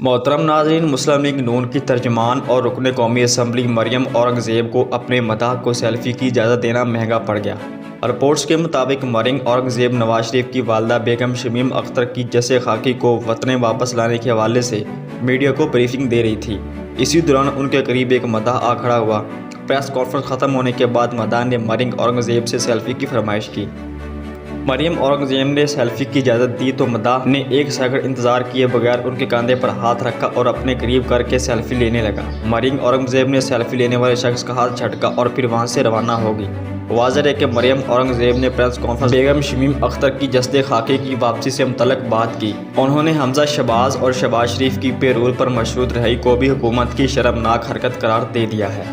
मोहतरम नाज़रीन, मुस्लिम लीग नून की तर्जमान और रुकन कौमी असम्बली मरियम औरंगज़ेब को अपने मदाह को सेल्फी की इजाज़त देना महंगा पड़ गया। रिपोर्ट्स के मुताबिक मरियम औरंगज़ेब नवाज शरीफ की वालदा बेगम शमीम अख्तर की जसे खाकी को वतन वापस लाने के हवाले से मीडिया को ब्रीफिंग दे रही थी। इसी दौरान उनके करीब एक मदाह आ खड़ा हुआ। प्रेस कॉन्फ्रेंस ख़त्म होने के बाद मदाह ने मरियम औरंगज़ेब से सेल्फी की फरमाइश की। मरियम औरंगज़ेब ने सेल्फी की इजाज़त दी तो मदाह ने एक सेकंड इंतज़ार किए बगैर उनके कंधे पर हाथ रखा और अपने करीब करके सेल्फी लेने लगा। मरियम औरंगज़ेब ने सेल्फी लेने वाले शख्स का हाथ झटका और फिर वहां से रवाना हो गई। वाज़ेह है कि मरियम औरंगज़ेब ने प्रेस कॉन्फ्रेंस बेगम शमीम अख्तर की जस्दे खाके की वापसी से मुतल्लिक़ बात की। उन्होंने हमजा शहबाज और शहबाज शरीफ की पेरोल पर मशरूत रहाई को भी हुकूमत की शर्मनाक हरकत करार दे दिया है।